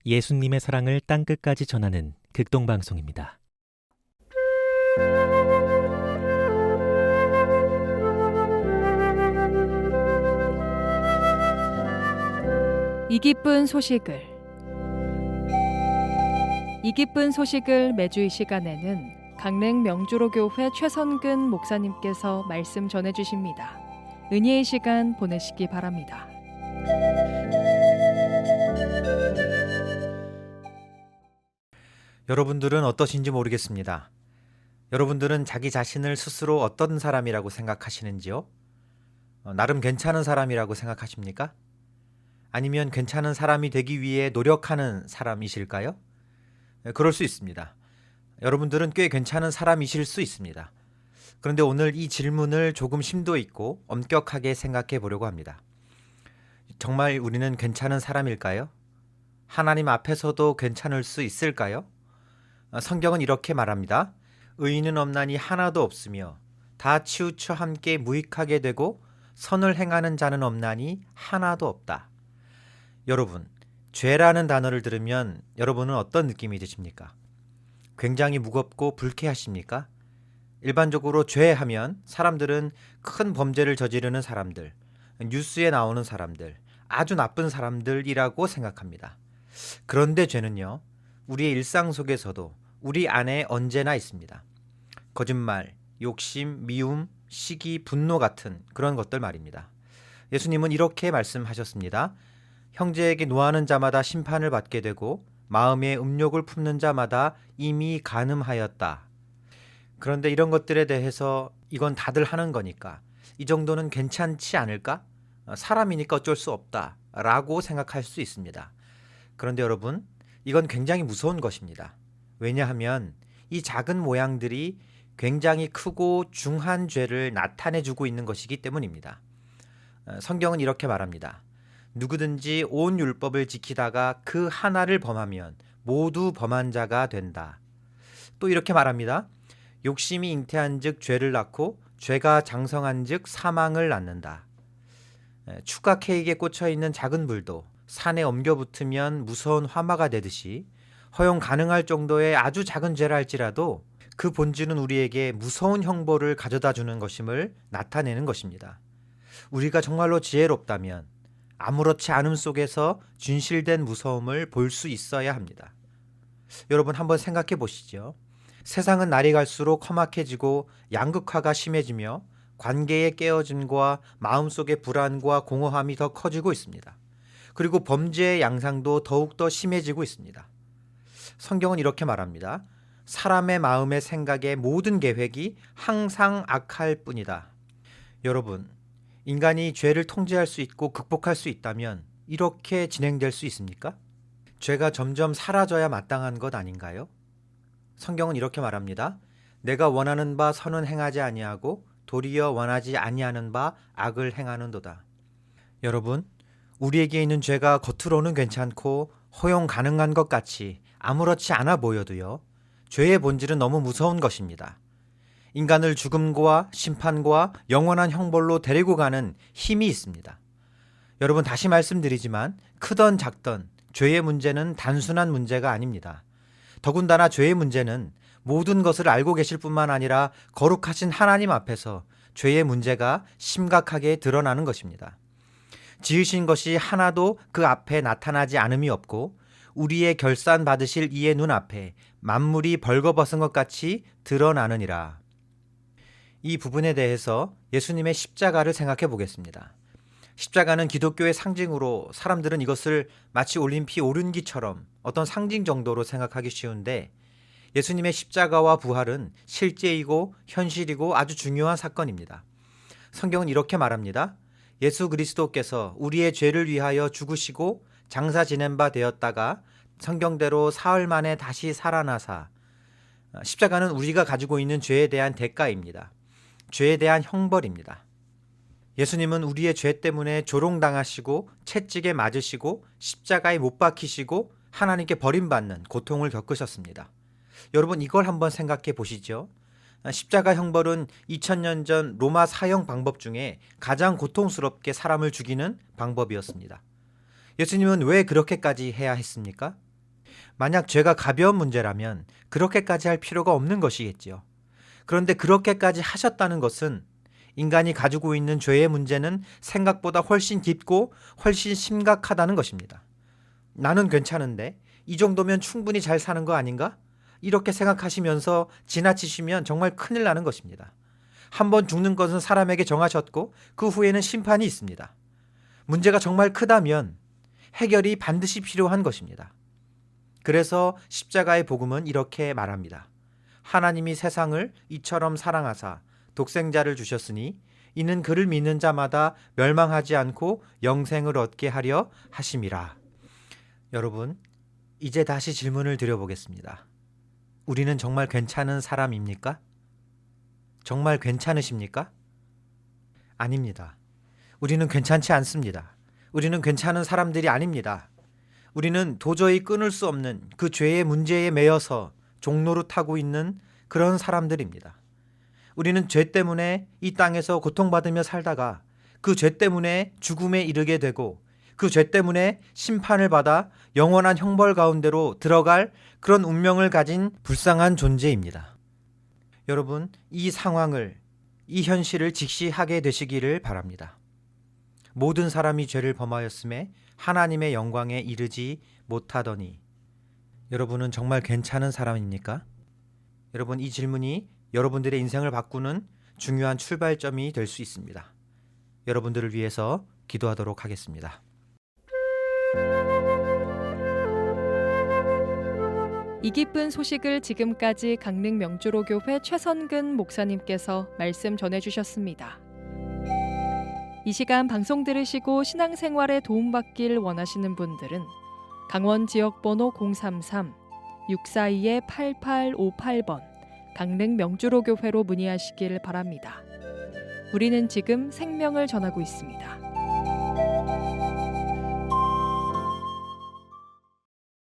예수님의 사랑을 땅끝까지 전하는 극동방송입니다. 이 기쁜 소식을 매주 이 시간에는 강릉 명주로교회 최선근 목사님께서 말씀 전해주십니다. 은혜의 시간 보내시기 바랍니다. 여러분들은 어떠신지 모르겠습니다. 여러분들은 자기 자신을 스스로 어떤 사람이라고 생각하시는지요? 나름 괜찮은 사람이라고 생각하십니까? 아니면 괜찮은 사람이 되기 위해 노력하는 사람이실까요? 그럴 수 있습니다. 여러분들은 꽤 괜찮은 사람이실 수 있습니다. 그런데 오늘 이 질문을 조금 심도 있고 엄격하게 생각해 보려고 합니다. 정말 우리는 괜찮은 사람일까요? 하나님 앞에서도 괜찮을 수 있을까요? 성경은 이렇게 말합니다. 의인은 없나니 하나도 없으며 다 치우쳐 함께 무익하게 되고 선을 행하는 자는 없나니 하나도 없다. 여러분, 죄라는 단어를 들으면 여러분은 어떤 느낌이 드십니까? 굉장히 무겁고 불쾌하십니까? 일반적으로 죄하면 사람들은 큰 범죄를 저지르는 사람들, 뉴스에 나오는 사람들, 아주 나쁜 사람들이라고 생각합니다. 그런데 죄는요, 우리의 일상 속에서도 우리 안에 언제나 있습니다. 거짓말, 욕심, 미움, 시기, 분노 같은 그런 것들 말입니다. 예수님은 이렇게 말씀하셨습니다. 형제에게 노하는 자마다 심판을 받게 되고 마음에 음욕을 품는 자마다 이미 간음하였다. 그런데 이런 것들에 대해서 이건 다들 하는 거니까 이 정도는 괜찮지 않을까? 사람이니까 어쩔 수 없다 라고 생각할 수 있습니다. 그런데 여러분, 이건 굉장히 무서운 것입니다. 왜냐하면 이 작은 모양들이 굉장히 크고 중한 죄를 나타내주고 있는 것이기 때문입니다. 성경은 이렇게 말합니다. 누구든지 온 율법을 지키다가 그 하나를 범하면 모두 범한 자가 된다. 또 이렇게 말합니다. 욕심이 잉태한 즉 죄를 낳고 죄가 장성한 즉 사망을 낳는다. 추가 케이크에 꽂혀있는 작은 불도 산에 옮겨붙으면 무서운 화마가 되듯이 허용 가능할 정도의 아주 작은 죄라 할지라도 그 본질은 우리에게 무서운 형벌을 가져다 주는 것임을 나타내는 것입니다. 우리가 정말로 지혜롭다면 아무렇지 않음 속에서 진실된 무서움을 볼 수 있어야 합니다. 여러분 한번 생각해 보시죠. 세상은 날이 갈수록 험악해지고 양극화가 심해지며 관계의 깨어짐과 마음속의 불안과 공허함이 더 커지고 있습니다. 그리고 범죄의 양상도 더욱더 심해지고 있습니다. 성경은 이렇게 말합니다. 사람의 마음의 생각의 모든 계획이 항상 악할 뿐이다. 여러분, 인간이 죄를 통제할 수 있고 극복할 수 있다면 이렇게 진행될 수 있습니까? 죄가 점점 사라져야 마땅한 것 아닌가요? 성경은 이렇게 말합니다. 내가 원하는 바 선은 행하지 아니하고 도리어 원하지 아니하는 바 악을 행하는도다. 여러분, 우리에게 있는 죄가 겉으로는 괜찮고 허용 가능한 것 같이 아무렇지 않아 보여도요, 죄의 본질은 너무 무서운 것입니다. 인간을 죽음과 심판과 영원한 형벌로 데리고 가는 힘이 있습니다. 여러분 다시 말씀드리지만 크던 작던 죄의 문제는 단순한 문제가 아닙니다. 더군다나 죄의 문제는 모든 것을 알고 계실 뿐만 아니라 거룩하신 하나님 앞에서 죄의 문제가 심각하게 드러나는 것입니다. 지으신 것이 하나도 그 앞에 나타나지 않음이 없고 우리의 결산 받으실 이의 눈앞에 만물이 벌거벗은 것 같이 드러나느니라. 이 부분에 대해서 예수님의 십자가를 생각해 보겠습니다. 십자가는 기독교의 상징으로 사람들은 이것을 마치 올림피 오륜기처럼 어떤 상징 정도로 생각하기 쉬운데 예수님의 십자가와 부활은 실제이고 현실이고 아주 중요한 사건입니다. 성경은 이렇게 말합니다. 예수 그리스도께서 우리의 죄를 위하여 죽으시고 장사 지낸 바 되었다가 성경대로 사흘 만에 다시 살아나사. 십자가는 우리가 가지고 있는 죄에 대한 대가입니다. 죄에 대한 형벌입니다. 예수님은 우리의 죄 때문에 조롱당하시고 채찍에 맞으시고 십자가에 못 박히시고 하나님께 버림받는 고통을 겪으셨습니다. 여러분 이걸 한번 생각해 보시죠. 십자가 형벌은 2000년 전 로마 사형 방법 중에 가장 고통스럽게 사람을 죽이는 방법이었습니다. 예수님은 왜 그렇게까지 해야 했습니까? 만약 죄가 가벼운 문제라면 그렇게까지 할 필요가 없는 것이겠지요. 그런데 그렇게까지 하셨다는 것은 인간이 가지고 있는 죄의 문제는 생각보다 훨씬 깊고 훨씬 심각하다는 것입니다. 나는 괜찮은데 이 정도면 충분히 잘 사는 거 아닌가? 이렇게 생각하시면서 지나치시면 정말 큰일 나는 것입니다. 한번 죽는 것은 사람에게 정하셨고 그 후에는 심판이 있습니다. 문제가 정말 크다면 해결이 반드시 필요한 것입니다. 그래서 십자가의 복음은 이렇게 말합니다. 하나님이 세상을 이처럼 사랑하사 독생자를 주셨으니 이는 그를 믿는 자마다 멸망하지 않고 영생을 얻게 하려 하심이라. 여러분, 이제 다시 질문을 드려보겠습니다. 우리는 정말 괜찮은 사람입니까? 정말 괜찮으십니까? 아닙니다. 우리는 괜찮지 않습니다. 우리는 괜찮은 사람들이 아닙니다. 우리는 도저히 끊을 수 없는 그 죄의 문제에 매여서 종노릇하고 있는 그런 사람들입니다. 우리는 죄 때문에 이 땅에서 고통받으며 살다가 그 죄 때문에 죽음에 이르게 되고 그 죄 때문에 심판을 받아 영원한 형벌 가운데로 들어갈 그런 운명을 가진 불쌍한 존재입니다. 여러분, 이 상황을, 이 현실을 직시하게 되시기를 바랍니다. 모든 사람이 죄를 범하였음에 하나님의 영광에 이르지 못하더니. 여러분은 정말 괜찮은 사람입니까? 여러분, 이 질문이 여러분들의 인생을 바꾸는 중요한 출발점이 될 수 있습니다. 여러분들을 위해서 기도하도록 하겠습니다. 이 기쁜 소식을 지금까지 강릉 명주로교회 최선근 목사님께서 말씀 전해주셨습니다. 이 시간 방송 들으시고 신앙생활에 도움받길 원하시는 분들은 강원 지역번호 033-642-8858번 강릉 명주로교회로 문의하시길 바랍니다. 우리는 지금 생명을 전하고 있습니다.